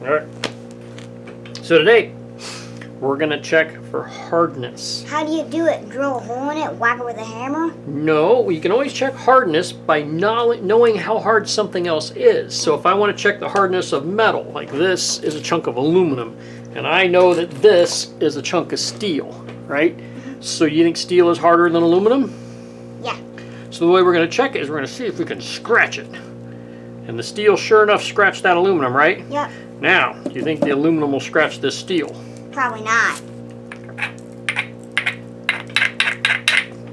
All right. So today, we're going to check for hardness. How do you do it? Drill a hole in it, whack it with a hammer? No, you can always check hardness by knowing how hard something else is. So if I want to check the hardness of metal, like this is a chunk of aluminum, and I know that this is a chunk of steel, right? So you think steel is harder than aluminum? Yeah. So the way we're going to check it is we're going to see if we can scratch it. And the steel sure enough scratched that aluminum, right? Yep. Now, do you think the aluminum will scratch this steel? Probably not.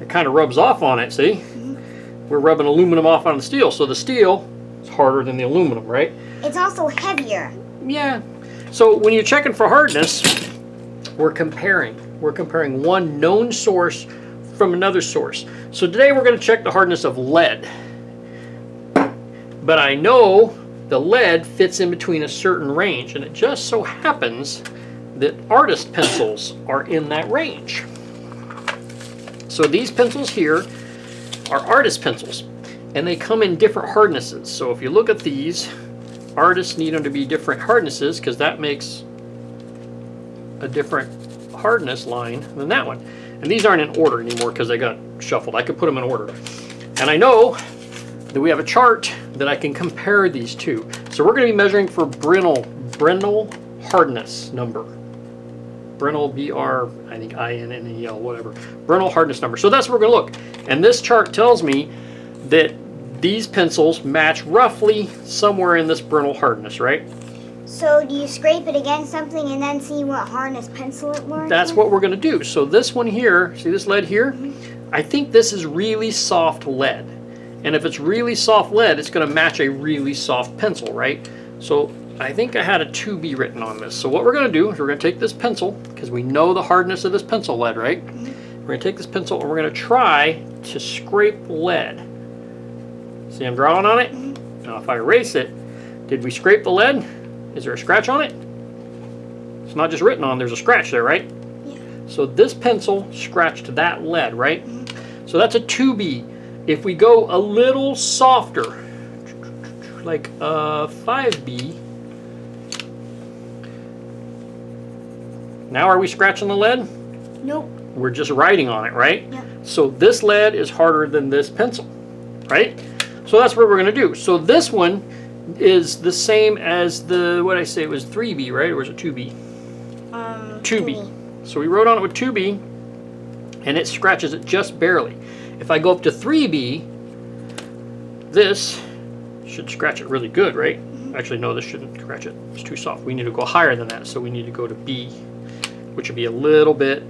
It kind of rubs off on it, see? We're rubbing aluminum off on the steel, so the steel is harder than the aluminum, right? It's also heavier. Yeah. So when you're checking for hardness, we're comparing. We're comparing one known source from another source. So today we're going to check the hardness of lead. But I know the lead fits in between a certain range, and it just so happens that artist pencils are in that range. So these pencils here are artist pencils, and they come in different hardnesses. So if you look at these, artists need them to be different hardnesses because that makes a different hardness line than that one. And these aren't in order anymore because they got shuffled. I could put them in order. And I know that we have a chart that I can compare these two. So we're going to be measuring for Brinell hardness number. Brinell, B-R, I think I-N-N-E-L, whatever. Brinell hardness number. So that's where we're going to look. And this chart tells me that these pencils match roughly somewhere in this Brinell hardness, right? So do you scrape it against something and then see what hardness pencil it works That's with? what we're going to do. So this one here, see this lead here? I think this is really soft lead. And if it's really soft lead, it's going to match a really soft pencil, right? So I think I had a 2B written on this. So what we're going to do is we're going to take this pencil, because we know the hardness of this pencil lead, right? We're going to take this pencil and we're going to try to scrape lead. See, I'm drawing on it. Now if I erase it, did we scrape the lead? Is there a scratch on it? It's not just written on, there's a scratch there, right? Yeah. So this pencil scratched that lead, right? So that's a 2B. If we go a little softer, like 5B, now are we scratching the lead? Nope. We're just writing on it, right? Yep. So this lead is harder than this pencil, right? So that's what we're going to do. So this one is the same as the, what I say, it was 3B, right? Or was it 2B? 2B. So we wrote on it with 2B, and it scratches it just barely. If I go up to 3B, this should scratch it really good, right? Actually, no, this shouldn't scratch it. It's too soft. We need to go higher than that, so we need to go to B, which would be a little bit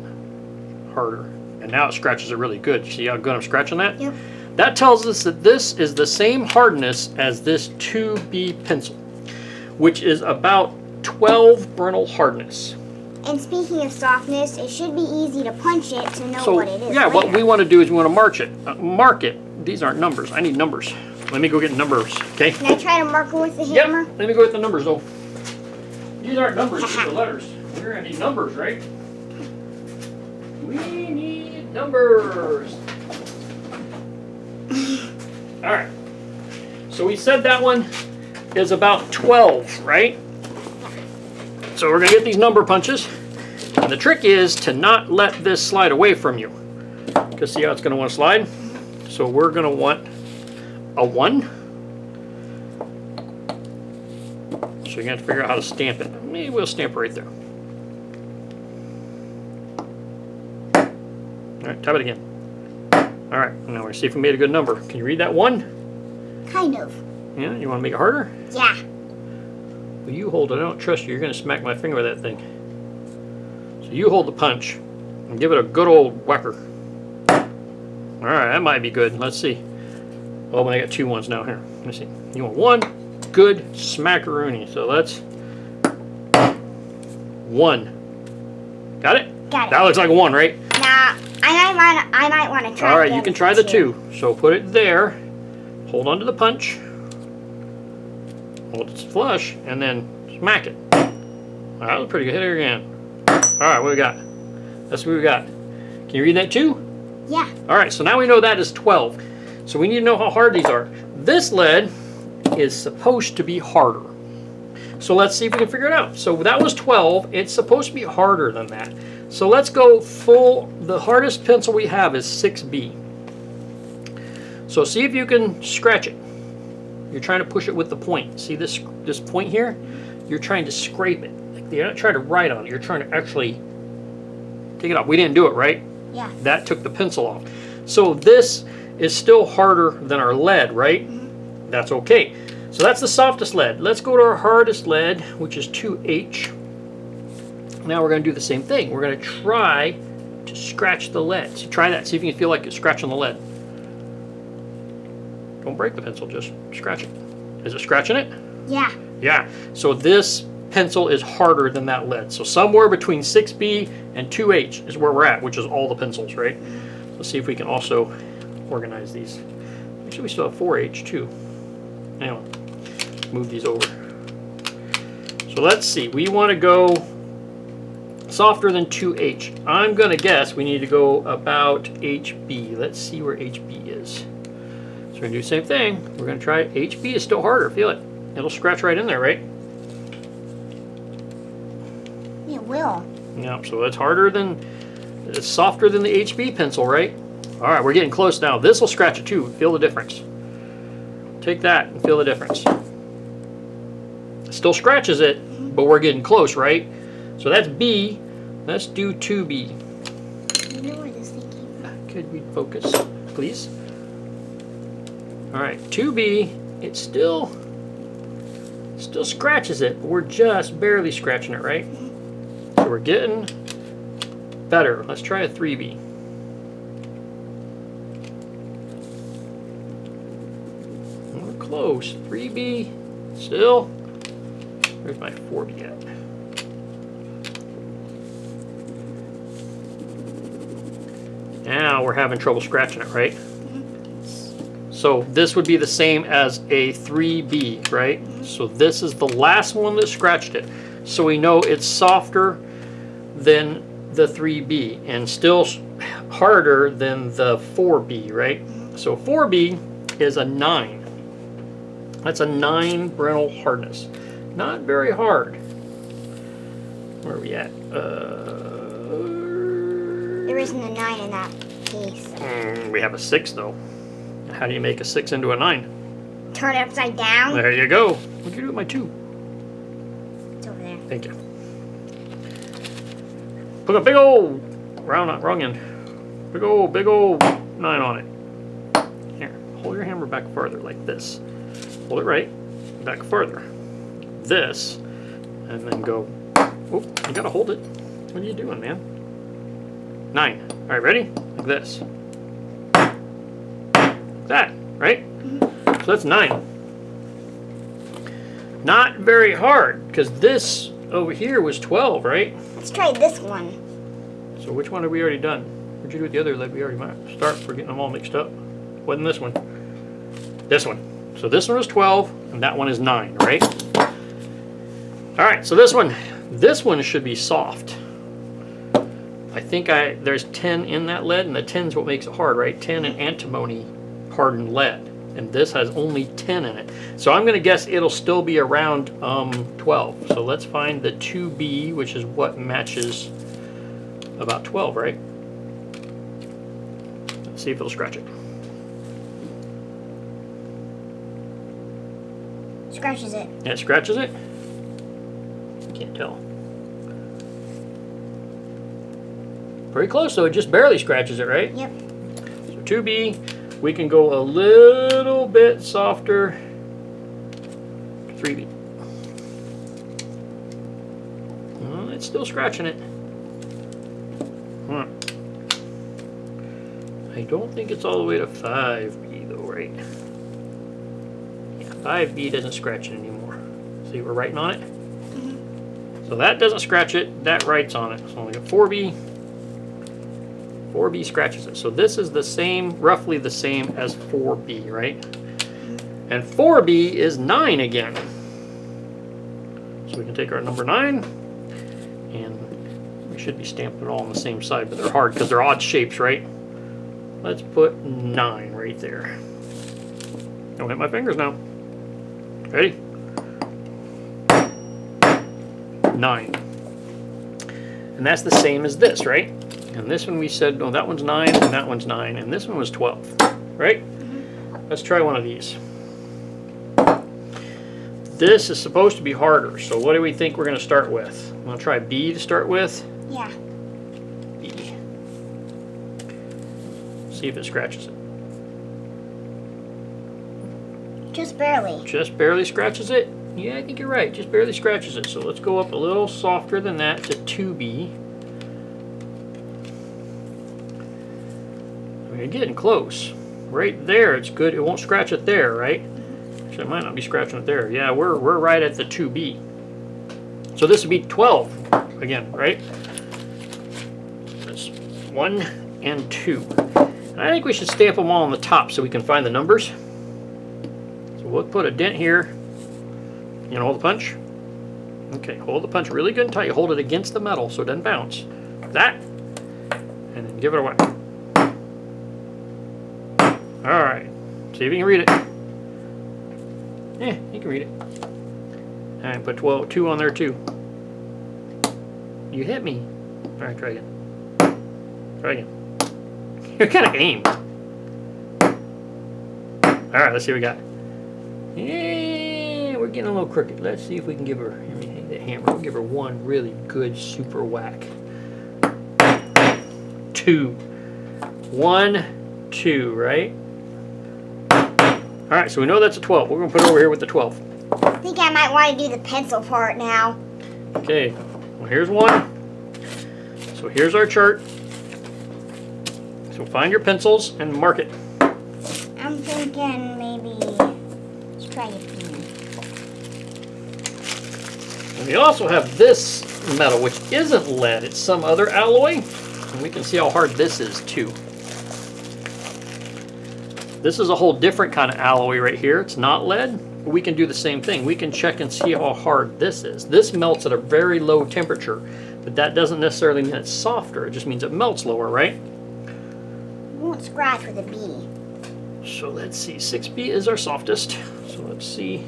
harder. And now it scratches it really good. See how good I'm scratching that? Yep. That tells us that this is the same hardness as this 2B pencil, which is about 12 Brinell hardness. And speaking of softness, it should be easy to punch it to know what it is. Yeah, what later. we want to do is we want to mark it. These aren't numbers. I need numbers. Let me go get numbers, okay? Can I try to mark it with the hammer? Yep. Let me go get the numbers, though. These aren't numbers, these are letters. We're going to need numbers, right? We need numbers. All right. So we said that one is about 12, right? So we're going to get these number punches. And the trick is to not let this slide away from you. Because see how it's going to want to slide? So we're going to want a 1. So you're going to have to figure out how to stamp it. Maybe we'll stamp it right there. All right, type it again. All right, now we're going to see if we made a good number. Can you read that 1? Kind of. Yeah, you want to make it harder? Yeah. Well, you hold it. I don't trust you. You're going to smack my finger with that thing. So you hold the punch and give it a good old whacker. All right, that might be good. Let's see. Oh, but I got 2 1s now. Here, let me see. You want 1 good smackaroonie. So let's 1. Got it? Got it. That looks like a 1, right? Nah, I might want to try. All right, you can try the 2. So put it there. Hold on to the punch. Hold it flush, and then smack it. All right, that was pretty good. Hit it again. All right, what we got? That's what we got. Can you read that 2? Yeah. All right, so now we know that is 12. So we need to know how hard these are. This lead is supposed to be harder. So let's see if we can figure it out. So that was 12. It's supposed to be harder than that. So let's go full. The hardest pencil we have is 6B. So see if you can scratch it. You're trying to push it with the point. See this point here? You're trying to scrape it. You're not trying to write on it. You're trying to actually take it off. We didn't do it, right? Yeah. That took the pencil off. So this is still harder than our lead, right? Mm-hmm. That's okay. So that's the softest lead. Let's go to our hardest lead, which is 2H. Now we're going to do the same thing. We're going to try to scratch the lead. So try that. See if you can feel like you're scratching the lead. Don't break the pencil, just scratch it. Is it scratching it? Yeah. Yeah. So this pencil is harder than that lead. So somewhere between 6B and 2H is where we're at, which is all the pencils, right? Let's see if we can also organize these. Actually, we still have 4H too. Anyway, move these over. So let's see. We want to go softer than 2H. I'm going to guess we need to go about HB. Let's see where HB is. So we're going to do the same thing. We're going to try HB is still harder. Feel it. It'll scratch right in there, right? It will. Yeah, so it's harder than, it's softer than the HB pencil, right? All right, we're getting close now. This will scratch it too. Feel the difference. Take that and feel the difference. It still scratches it, but we're getting close, right? So that's B. Let's do 2B. You know where this thing came from? Could we focus, please? All right, 2B. It still scratches it, but we're just barely scratching it, right? So we're getting better. Let's try a 3B. We're close. 3B. Still. Where's my 4B at? Now we're having trouble scratching it, right? So this would be the same as a 3B, right? So this is the last one that scratched it. So we know it's softer than the 3B and still harder than the 4B, right? So 4B is a 9. That's a 9 Brenel hardness. Not very hard. Where are we at? There isn't a 9 in that case. We have a 6 though. How do you make a 6 into a 9? Turn it upside down. There you go. What'd you do with my 2? It's over there. Thank you. Put a big old wrong end. Big old 9 on it. Here, hold your hammer back further like this. Hold it right, back further. This, and then go. Oh, you gotta hold it. What are you doing, man? 9. All right, ready? Like this. That, right? So that's 9. Not very hard, because this over here was 12, right? Let's try this one. So which one have we already done? What'd you do with the other lead we already might start? We're getting them all mixed up. Wasn't this one? This one. So this one was 12, and that one is 9, right? All right, so this one should be soft. I think there's 10 in that lead, and the 10 is what makes it hard, right? 10 in antimony hardened lead, and this has only 10 in it. So I'm gonna guess it'll still be around 12. So let's find the 2B, which is what matches about 12, right? Let's see if it'll scratch it. Scratches it. Yeah, it scratches it? Can't tell. Pretty close though, it just barely scratches it, right? Yep. So 2B, we can go a little bit softer. 3B. Well, it's still scratching it. I don't think it's all the way to 5B though, right? Yeah, 5B doesn't scratch it anymore. See, we're writing on it? So that doesn't scratch it, that writes on it. So we got 4B. 4B scratches it. So this is the same, roughly the same as 4B, right? And 4B is 9 again. So we can take our number 9, and we should be stamping it all on the same side, but they're hard because they're odd shapes, right? Let's put 9 right there. Don't hit my fingers now. Ready? 9. And that's the same as this, right? And this one we said, oh, that one's 9, and that one's 9, and this one was 12, right? Let's try one of these. This is supposed to be harder, so what do we think we're going to start with? I'm going to try B to start with. Yeah. B. See if it scratches it. Just barely. Just barely scratches it? Yeah, I think you're right. Just barely scratches it. So let's go up a little softer than that to 2B. You're getting close. Right there, it's good. It won't scratch it there, right? Actually, it might not be scratching it there. Yeah, we're right at the 2B. So this would be 12 again, right? That's 1 and 2. And I think we should stamp them all on the top so we can find the numbers. So we'll put a dent here. You gonna hold the punch? Okay, hold the punch really good and tight. Hold it against the metal so it doesn't bounce. That. And then give it a whack. Alright. See if you can read it. Yeah, you can read it. Alright, put 2 on there too. You hit me. Alright, try again. Try again. You're kind of aimed. Alright, let's see what we got. Yeah, we're getting a little crooked. Let's see if we can give her the hammer. We'll give her one really good super whack. 2. 1, 2, right? Alright, so we know that's a 12. We're going to put it over here with the 12. I think I might want to do the pencil part now. Okay, well here's 1. So here's our chart. So find your pencils and mark it. I'm thinking maybe, let's try it here. And we also have this metal, which isn't lead. It's some other alloy. And we can see how hard this is too. This is a whole different kind of alloy right here. It's not lead, but we can do the same thing. We can check and see how hard this is. This melts at a very low temperature, but that doesn't necessarily mean it's softer. It just means it melts lower, right? It won't scratch with a B. So let's see. 6B is our softest. So let's see.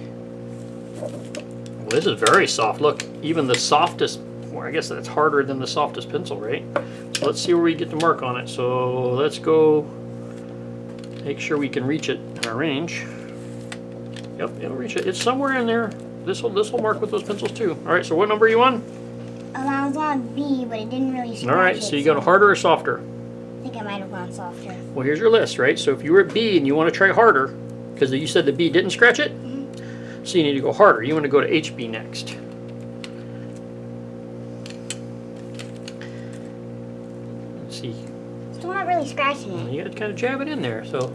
Well, this is very soft. Look, even the softest, well, I guess that's harder than the softest pencil, right? So let's see where we get the mark on it. So let's go make sure we can reach it in our range. Yep, it'll reach it. It's somewhere in there. This will mark with those pencils too. All right, so what number are you on? I was on B, but it didn't really scratch. All right, so you go harder or softer? I think I might have gone softer. Well, here's your list, right? So if you were at B and you want to try harder, because you said the B didn't scratch it, so you need to go harder. You want to go to HB next. Let's see. Still not really scratching it. You got to kind of jab it in there, so.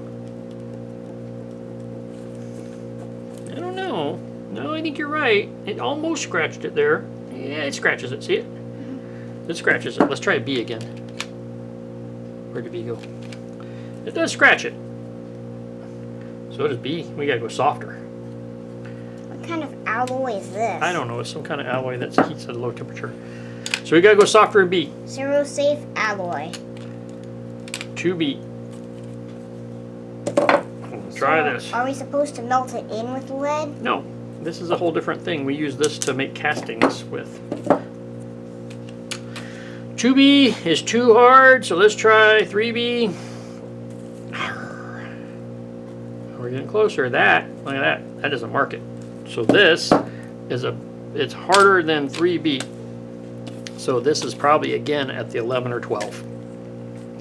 I don't know. No, I think you're right. It almost scratched it there. Yeah, it scratches it. See it? It scratches it. Let's try a B again. Where did B go? It does scratch it. So does B. We got to go softer. What kind of alloy is this? I don't know. It's some kind of alloy that heats at a low temperature. So we got to go softer in B. Zero safe alloy. 2B. Try So, this. Are we supposed to melt it in with lead? No, this is a whole different thing. We use this to make castings with. 2B is too hard, so let's try 3B. We're getting closer. Look at that. That doesn't mark it. So this is it's harder than 3B. So this is probably again at the 11 or 12.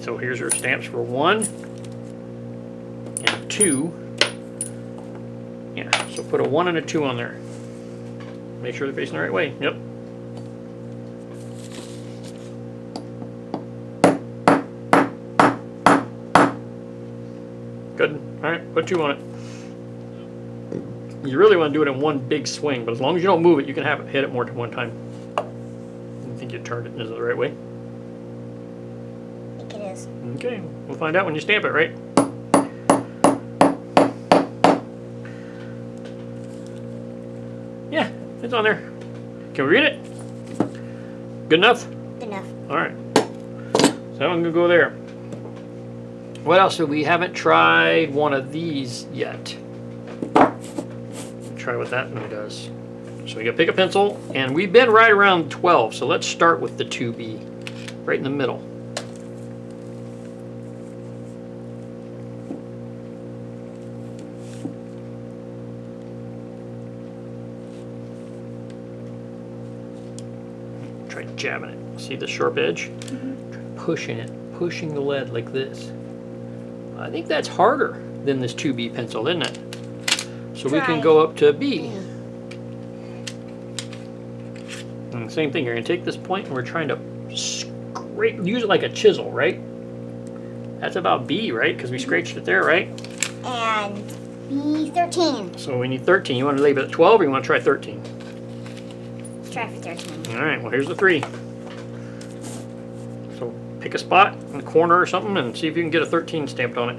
So here's your stamps for 1 and 2. Yeah, so put a 1 and a 2 on there. Make sure they're facing the right way. Yep. Good. All right, put 2 on it. You really want to do it in one big swing, but as long as you don't move it, you can have it hit it more than one time. You think you turned it? Is it the right way? I think it is. Okay, we'll find out when you stamp it, right? Yeah, it's on there. Can we read it? Good enough? Good enough. All right. So I'm going to go there. What else? We haven't tried one of these yet. Try what that one does. So we gotta pick a pencil, and we've been right around 12, so let's start with the 2B, right in the middle. Try jabbing it. See the sharp edge? Pushing it, pushing the lead like this. I think that's harder than this 2B pencil, isn't it? So we can go up to B. And same thing, you're going to take this point and we're trying to scrape, use it like a chisel, right? That's about B, right? Because we scratched it there, right? And B13. So we need 13. You want to leave it at 12 or you want to try 13? Let's try for 13. All right, well, here's the 3. So pick a spot in the corner or something and see if you can get a 13 stamped on it.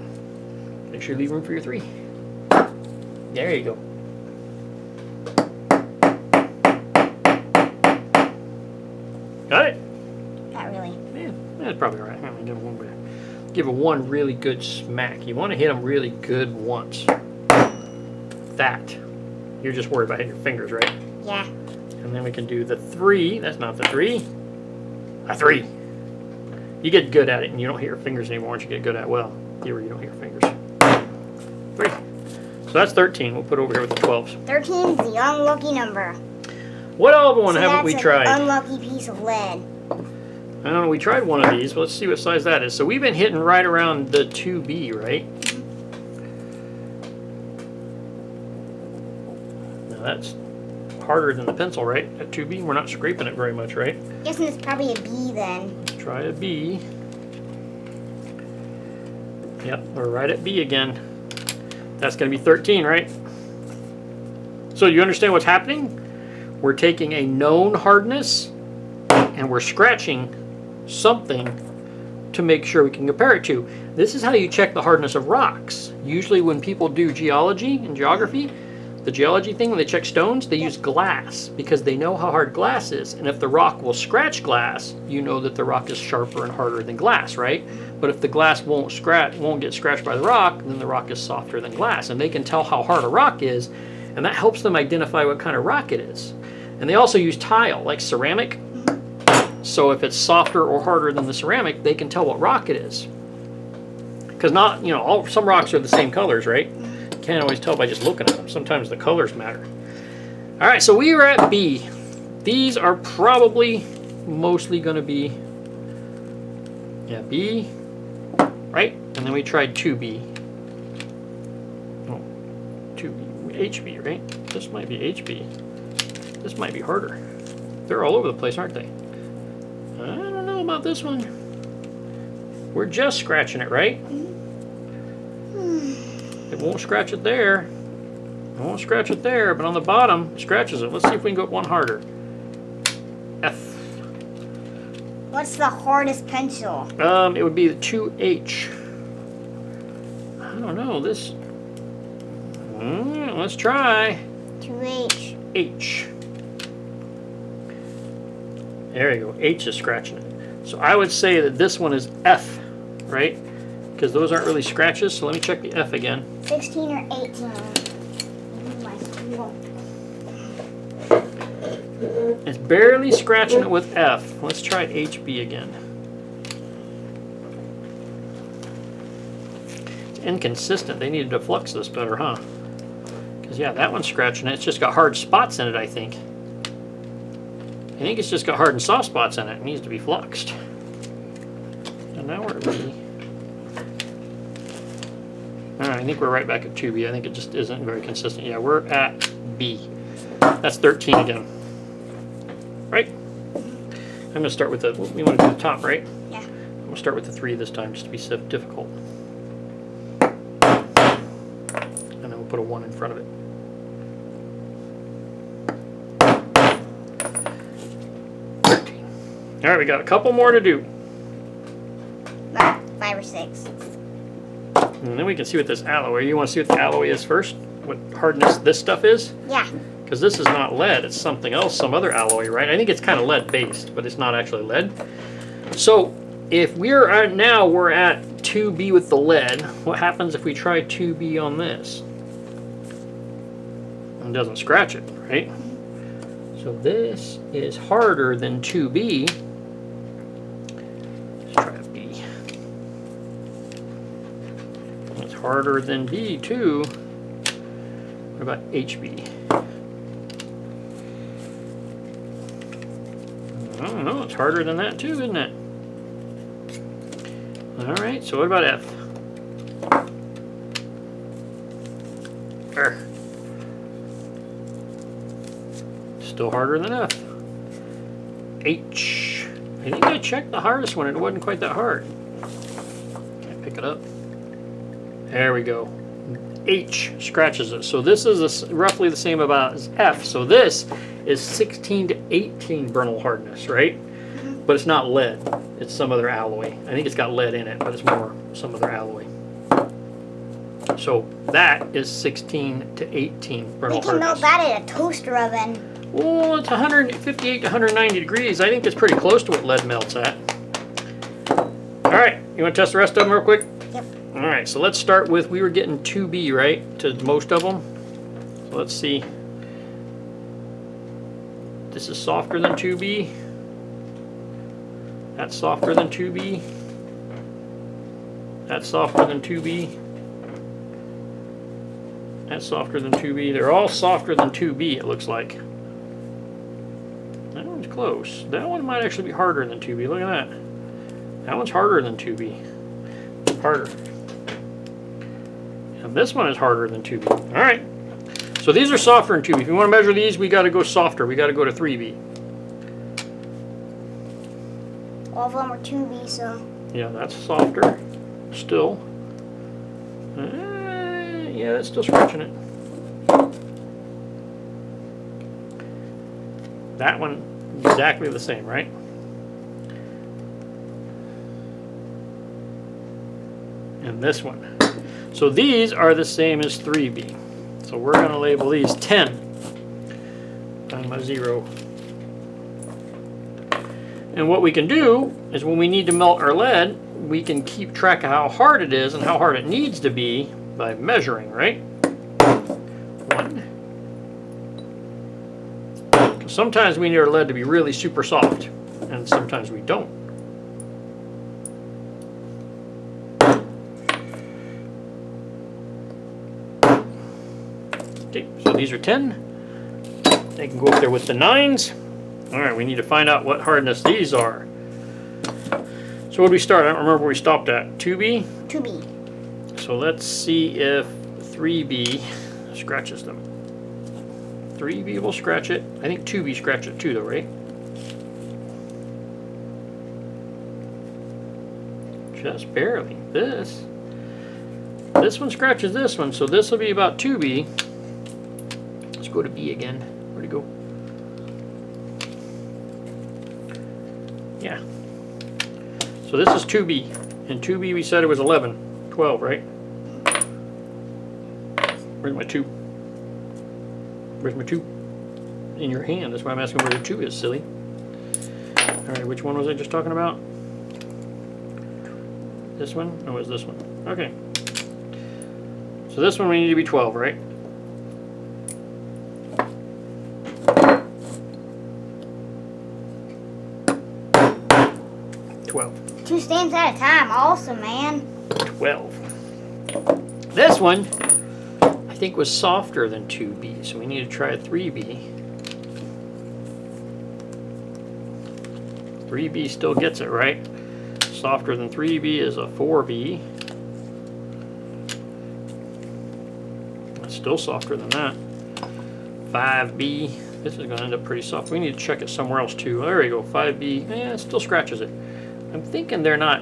Make sure you leave room for your 3. There you go. Got it? Not really. Yeah, that's probably all right. I'm gonna give it one really good smack. You want to hit them really good once. That. You're just worried about hitting your fingers, right? Yeah. And then we can do the 3. That's not the 3. A 3. You get good at it and you don't hit your fingers anymore once you get good at it. Well, here you don't hit your fingers. 3. So that's 13. We'll put over here with the 12s. 13 is the unlucky number. What other one haven't we That's tried? an unlucky piece of lead. I don't know. We tried one of these. But let's see what size that is. So we've been hitting right around the 2B, right? Now that's harder than the pencil, right? At 2B, we're not scraping it very much, right? Guessing it's probably a B then. Let's try a B. Yep, we're right at B again. That's going to be 13, right? So you understand what's happening? We're taking a known hardness and we're scratching something to make sure we can compare it to. This is how you check the hardness of rocks. Usually when people do geology and geography, the geology thing, when they check stones, they use glass because they know how hard glass is. And if the rock will scratch glass, you know that the rock is sharper and harder than glass, right? But if the glass won't get scratched by the rock, then the rock is softer than glass. And they can tell how hard a rock is, and that helps them identify what kind of rock it is. And they also use tile, like ceramic. So if it's softer or harder than the ceramic, they can tell what rock it is. Because not, some rocks are the same colors, right? You can't always tell by just looking at them. Sometimes the colors matter. All right, so we are at B. These are probably mostly going to be, B, right? And then we tried 2B. Oh, 2B, HB, right? This might be HB. This might be harder. They're all over the place, aren't they? I don't know about this one. We're just scratching it, right? It won't scratch it there. It won't scratch it there, but on the bottom, it scratches it. Let's see if we can go one harder. F. What's the hardest pencil? It would be the 2H. I don't know, this... let's try. 2H. H. There you go. H is scratching it. So I would say that this one is F, right? Because those aren't really scratches. So let me check the F again. 16 or 18. It's barely scratching it with F. Let's try HB again. It's inconsistent. They needed to flux this better, huh? Because, yeah, that one's scratching it. It's just got hard spots in it, I think. I think it's just got hard and soft spots in it. It needs to be fluxed. And now we're at B. Alright, I think we're right back at 2B. I think it just isn't very consistent. Yeah, we're at B. That's 13 again. Right? I'm going to start with the, we want to do the top, right? Yeah. I'm going to start with the 3 this time just to be so difficult. And then we'll put a 1 in front of it. All right, we got a couple more to do. 5 or 6. And then we can see what this alloy, you want to see what the alloy is first? What hardness this stuff is? Yeah. Because this is not lead, it's something else, some other alloy, right? I think it's kind of lead based, but it's not actually lead. So if we're at, now we're at 2B with the lead, what happens if we try 2B on this? It doesn't scratch it, right? So this is harder than 2B. Let's try a B. It's harder than B too. What about HB? I don't know, it's harder than that too, isn't it? Alright, so what about F? There. Still harder than F. H. I think I checked the hardest one and it wasn't quite that hard. Can I pick it up? There we go. H scratches it. So this is roughly the same about as F. So this is 16 to 18 Bernal hardness, right? But it's not lead. It's some other alloy. I think it's got lead in it, but it's more some other alloy. So that is 16 to 18 Bernal hardness. We can melt that in a toaster oven. Well, it's 158 to 190 degrees. I think it's pretty close to what lead melts at. All right, you want to test the rest of them real quick? Yep. All right, so let's start with, we were getting 2B, right, to most of them. So let's see. This is softer than 2B. That's softer than 2B. That's softer than 2B. That's softer than 2B. They're all softer than 2B, it looks like. That one's close. That one might actually be harder than 2B. Look at that. That one's harder than 2B. Harder. And this one is harder than 2B. All right. So these are softer than 2B. If you want to measure these, we got to go softer. We got to go to 3B. All of them are 2B, so. Yeah, that's softer. Still. Yeah, that's still scratching it. That one, exactly the same, right? And this one. So these are the same as 3B. So we're going to label these 10. Find my 0. And what we can do is when we need to melt our lead, we can keep track of how hard it is and how hard it needs to be by measuring, right? 1. Sometimes we need our lead to be really super soft, and sometimes we don't. Okay, so these are 10. They can go up there with the 9s. All right, we need to find out what hardness these are. So what did we start? I don't remember where we stopped at. 2B? 2B. So let's see if 3B scratches them. 3B will scratch it. I think 2B scratch it too though, right? Just barely. This one scratches this one, so this will be about 2B. Let's go to B again. Where'd it go? Yeah. So this is 2B. And 2B we said it was 11. 12, right? Where's my 2? Where's my 2? In your hand. That's why I'm asking where your 2 is, silly. Alright, which one was I just talking about? This one? No, it was this one. Okay. So this one we need to be 12, right? $12. 2 stamps at a time. Awesome, man. 12. This one, I think, was softer than 2B, so we need to try 3B. 3B still gets it, right? Softer than 3B is a 4B. That's still softer than that. 5B. This is going to end up pretty soft. We need to check it somewhere else too. There we go. 5B. Yeah, it still scratches it. I'm thinking they're not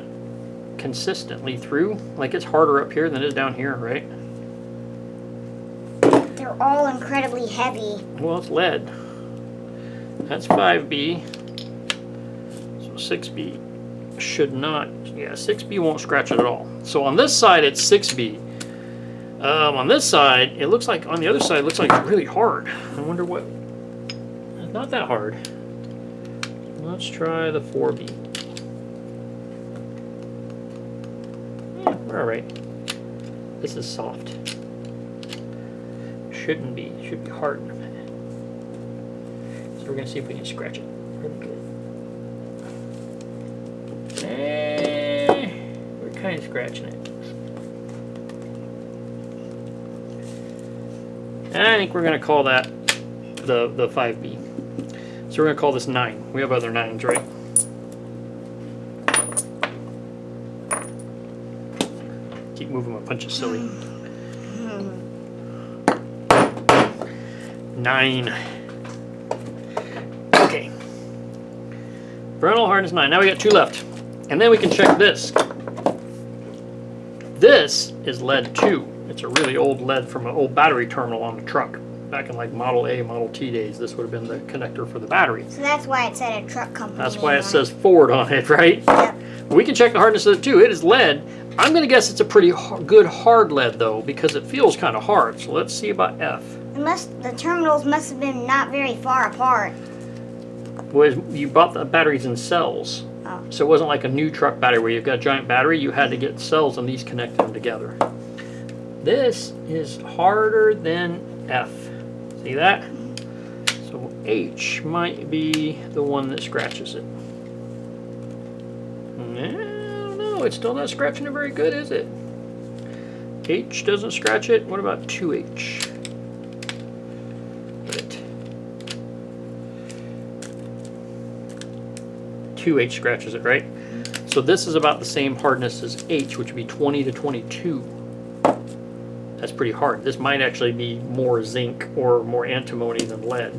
consistently through. Like it's harder up here than it is down here, right? They're all incredibly heavy. Well, it's lead. That's 5B. So 6B should not. Yeah, 6B won't scratch it at all. So on this side, it's 6B. On this side, it looks like, on the other side, it looks like it's really hard. I wonder what. It's not that hard. Let's try the 4B. Yeah, we're all right. This is soft. Shouldn't be. Should be hard. Is it we're going to see if we can scratch it really good. We're kind of scratching it. And I think we're going to call that the 5B. So we're going to call this 9. We have other 9s, right? Keep moving my punch is silly. 9. Okay. Brittle hardness 9. Now we got 2 left. And then we can check this. This is lead 2. It's a really old lead from an old battery terminal on the truck. Back in like Model A, Model T days, this would have been the connector for the battery. So that's why it said a truck company. That's why it says Ford on it, right? Yep. We can check the hardness of it too. It is lead. I'm going to guess it's a pretty good hard lead though, because it feels kind of hard. So let's see about F. The terminals must have been not very far apart. Was you bought the batteries in cells. Oh. So it wasn't like a new truck battery where you've got a giant battery. You had to get cells and these connected them together. This is harder than F. See that? So H might be the one that scratches it. No, it's still not scratching it very good, is it? H doesn't scratch it. What about 2H? 2H scratches it, right? So this is about the same hardness as H, which would be 20 to 22. That's pretty hard. This might actually be more zinc or more antimony than lead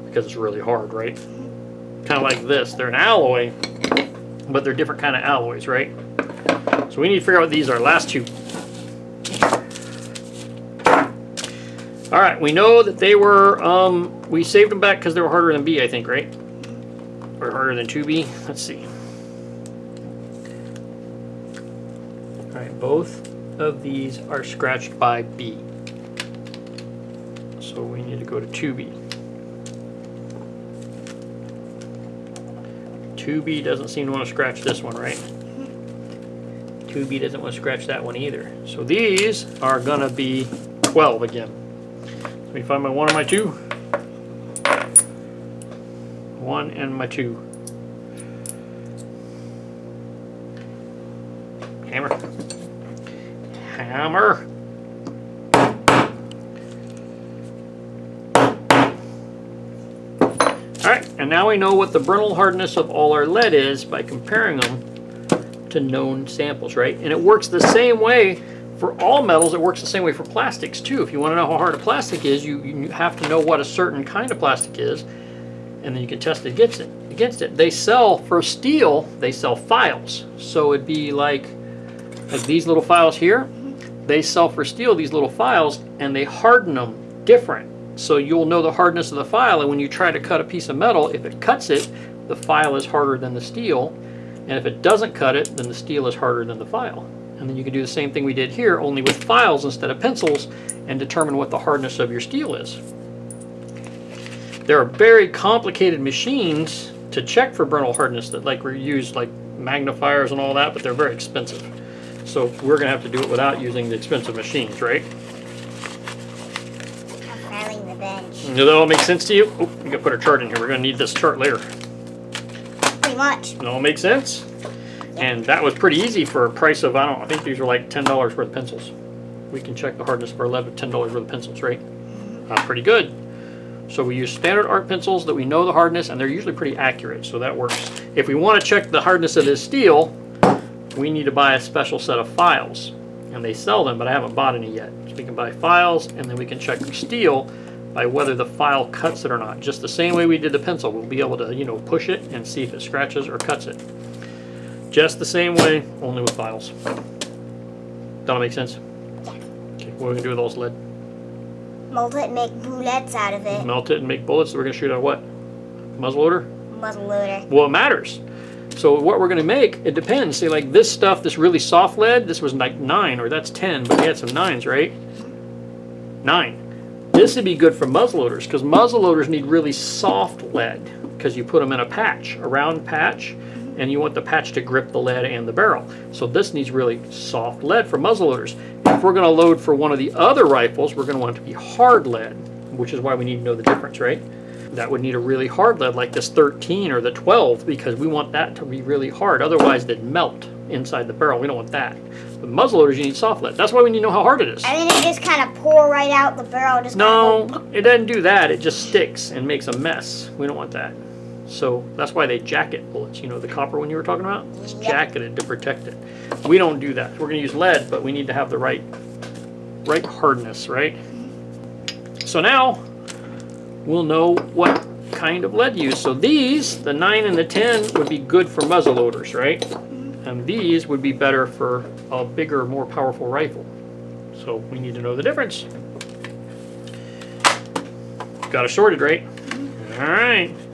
because it's really hard, right? Kind of like this. They're an alloy, but they're different kind of alloys, right? So we need to figure out what these are. Last 2. All right, we know that they were, we saved them back because they were harder than B, I think, right? Or harder than 2B. Let's see. All right, both of these are scratched by B. So we need to go to 2B. 2B doesn't seem to want to scratch this one, right? 2B doesn't want to scratch that one either. So these are going to be 12 again. Let me find my 1 and my 2. 1 and my 2. Hammer. Hammer. Alright, and now we know what the Brittle hardness of all our lead is by comparing them to known samples, right? And it works the same way for all metals. It works the same way for plastics too. If you want to know how hard a plastic is, you have to know what a certain kind of plastic is, and then you can test it against it. They sell, for steel, they sell files. So it'd be like these little files here. They sell for steel these little files, and they harden them different. So you'll know the hardness of the file, and when you try to cut a piece of metal, if it cuts it, the file is harder than the steel. And if it doesn't cut it, then the steel is harder than the file. And then you can do the same thing we did here, only with files instead of pencils, and determine what the hardness of your steel is. There are very complicated machines to check for brittle hardness that we use like magnifiers and all that, but they're very expensive. So we're going to have to do it without using the expensive machines, right? I'm filing the bench. Does that all make sense to you? Oh, we got to put our chart in here. We're going to need this chart later. Pretty much. Does that all make sense? And that was pretty easy for a price of, I think these were like $10 worth of pencils. We can check the hardness of our lead with $10 worth of pencils, right? Pretty good. So we use standard art pencils that we know the hardness, and they're usually pretty accurate, so that works. If we want to check the hardness of this steel, we need to buy a special set of files. And they sell them, but I haven't bought any yet. So we can buy files, and then we can check the steel by whether the file cuts it or not. Just the same way we did the pencil. We'll be able to, push it and see if it scratches or cuts it. Just the same way, only with files. That make sense? Okay, what are we going to do with all this lead? Melt it and make bullets out of it. Melt it and make bullets. We're going to shoot out what? Muzzleloader? Muzzleloader. Well, it matters. So what we're going to make, it depends. Say like this stuff, this really soft lead, this was like 9, or that's 10, but we had some 9s, right? 9. This would be good for muzzleloaders, because muzzleloaders need really soft lead, because you put them in a patch, a round patch, and you want the patch to grip the lead and the barrel. So this needs really soft lead for muzzleloaders. If we're going to load for one of the other rifles, we're going to want it to be hard lead, which is why we need to know the difference, right? that would need a really hard lead like this 13 or the 12 because we want that to be really hard. Otherwise, they'd melt inside the barrel. We don't want that. But muzzleloaders, you need soft lead. That's why we need to know how hard it is. And then it just kind of pour right out the barrel. Just No, kind of it doesn't do that. It just sticks and makes a mess. We don't want that. So that's why they jacket bullets. You know, the copper one you were talking about? It's jacketed to protect it. We don't do that. We're going to use lead, but we need to have the right hardness, right? So now we'll know what kind of lead to use. So these, the 9 and the 10, would be good for muzzle loaders, right? And these would be better for a bigger, more powerful rifle. So we need to know the difference. Got it sorted, right? All right.